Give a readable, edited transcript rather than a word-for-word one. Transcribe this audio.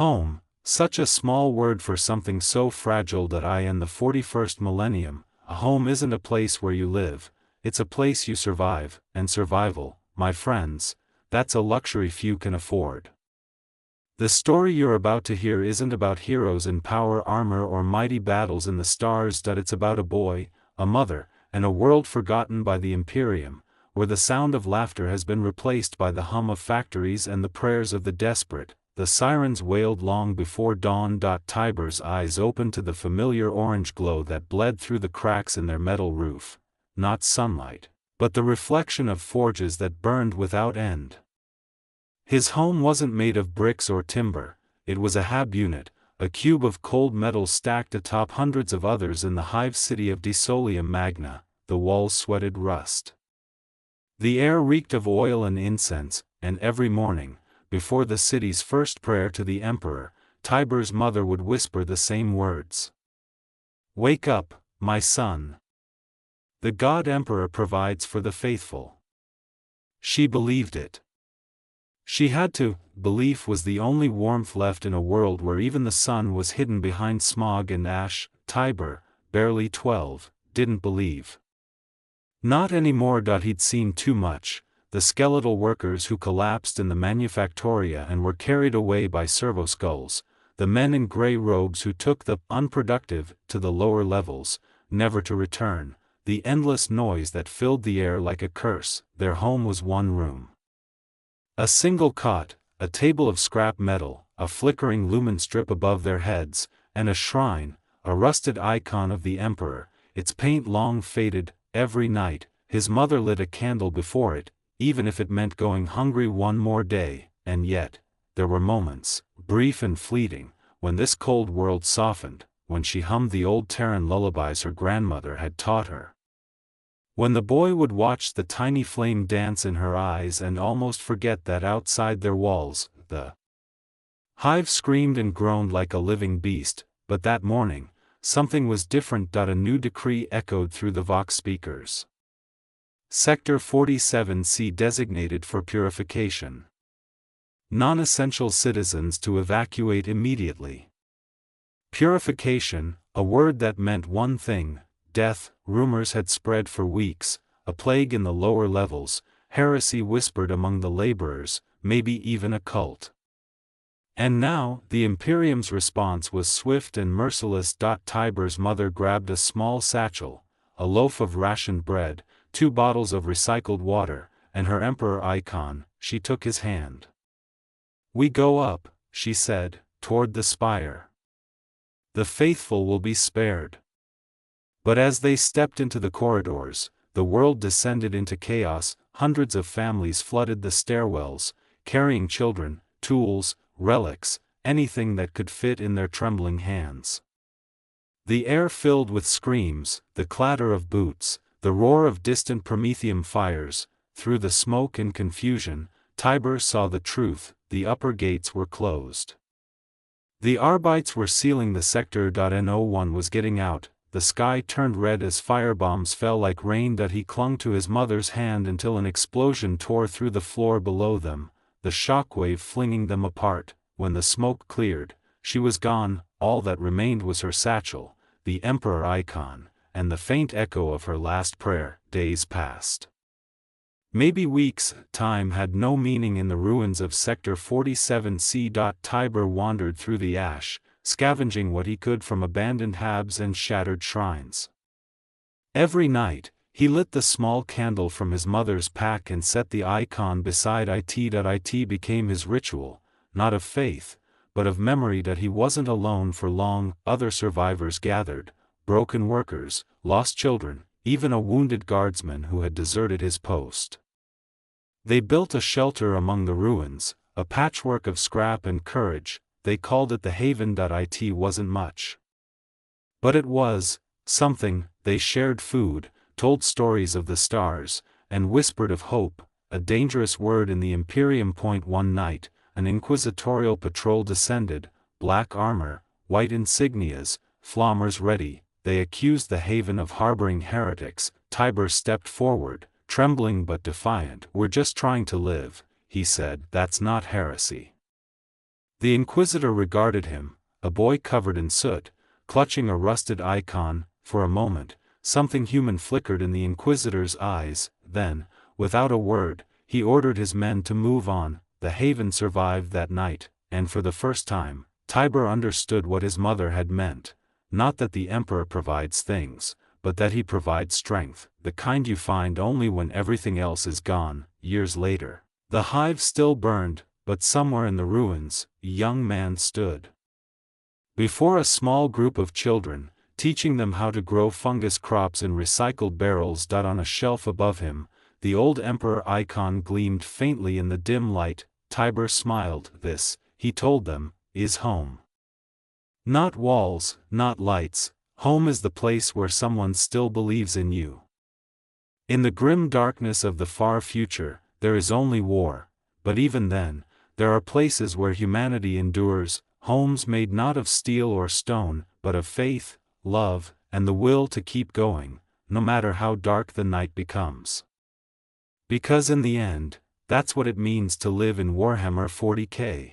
Home, such a small word for something so fragile that in the 41st millennium, a home isn't a place where you live, it's a place you survive, and survival, my friends, that's a luxury few can afford. The story you're about to hear isn't about heroes in power armor or mighty battles in the stars. It's about a boy, a mother, and a world forgotten by the Imperium, where the sound of laughter has been replaced by the hum of factories and the prayers of the desperate. The sirens wailed long before dawn. Tiber's eyes opened to the familiar orange glow that bled through the cracks in their metal roof. Not sunlight, but the reflection of forges that burned without end. His home wasn't made of bricks or timber, it was a hab unit, a cube of cold metal stacked atop hundreds of others in the hive city of Desolium Magna. The walls sweated rust. The air reeked of oil and incense, and every morning, before the city's first prayer to the emperor, Tiber's mother would whisper the same words. "Wake up, my son. The God Emperor provides for the faithful." She believed it. She had to. Belief was the only warmth left in a world where even the sun was hidden behind smog and ash. Tiber, barely 12, didn't believe. Not anymore. He'd seen too much. The skeletal workers who collapsed in the manufactoria and were carried away by servo skulls, the men in gray robes who took the unproductive to the lower levels, never to return, the endless noise that filled the air like a curse. Their home was one room. A single cot, a table of scrap metal, a flickering lumen strip above their heads, and a shrine, a rusted icon of the emperor, its paint long faded. Every night, his mother lit a candle before it, even if it meant going hungry one more day. And yet, there were moments, brief and fleeting, when this cold world softened, when she hummed the old Terran lullabies her grandmother had taught her. When the boy would watch the tiny flame dance in her eyes and almost forget that outside their walls, the hive screamed and groaned like a living beast. But that morning, something was different. A new decree echoed through the Vox speakers. Sector 47C designated for purification. Non-essential citizens to evacuate immediately. Purification, a word that meant one thing: death. Rumors had spread for weeks, a plague in the lower levels, heresy whispered among the laborers, maybe even a cult. And now, the Imperium's response was swift and merciless. Tiber's mother grabbed a small satchel, a loaf of rationed bread, 2 bottles of recycled water, and her emperor icon. She took his hand. "We go up," she said, "toward the spire. The faithful will be spared." But as they stepped into the corridors, the world descended into chaos. Hundreds of families flooded the stairwells, carrying children, tools, relics, anything that could fit in their trembling hands. The air filled with screams, the clatter of boots, the roar of distant Prometheum fires. Through the smoke and confusion, Tiber saw the truth: the upper gates were closed. The Arbites were sealing the sector. No one was getting out. The sky turned red as firebombs fell like rain. He clung to his mother's hand until an explosion tore through the floor below them, the shockwave flinging them apart. When the smoke cleared, she was gone. All that remained was her satchel, the emperor icon, and the faint echo of her last prayer. Days passed. Maybe weeks. Time had no meaning in the ruins of Sector 47C. Tiber wandered through the ash, scavenging what he could from abandoned habs and shattered shrines. Every night, he lit the small candle from his mother's pack and set the icon beside it. It became his ritual, not of faith, but of memory. He wasn't alone for long. Other survivors gathered, broken workers, lost children, even a wounded guardsman who had deserted his post. They built a shelter among the ruins, a patchwork of scrap and courage. They called it the Haven. It wasn't much, but it was something. They shared food, told stories of the stars, and whispered of hope, a dangerous word in the Imperium. One night, an inquisitorial patrol descended, black armor, white insignias, flammers ready. They accused the Haven of harboring heretics. Tiber stepped forward, trembling but defiant. "We're just trying to live," he said. "That's not heresy." The Inquisitor regarded him, a boy covered in soot, clutching a rusted icon. For a moment, something human flickered in the Inquisitor's eyes, then, without a word, he ordered his men to move on. The Haven survived that night, and for the first time, Tiber understood what his mother had meant. Not that the Emperor provides things, but that he provides strength, the kind you find only when everything else is gone. Years later, the hive still burned, but somewhere in the ruins, a young man stood before a small group of children, teaching them how to grow fungus crops in recycled barrels. On a shelf above him, the old Emperor icon gleamed faintly in the dim light. Tiber smiled. This, he told them, is home. Not walls, not lights. Home is the place where someone still believes in you. In the grim darkness of the far future, there is only war, but even then, there are places where humanity endures, homes made not of steel or stone, but of faith, love, and the will to keep going, no matter how dark the night becomes. Because in the end, that's what it means to live in Warhammer 40K.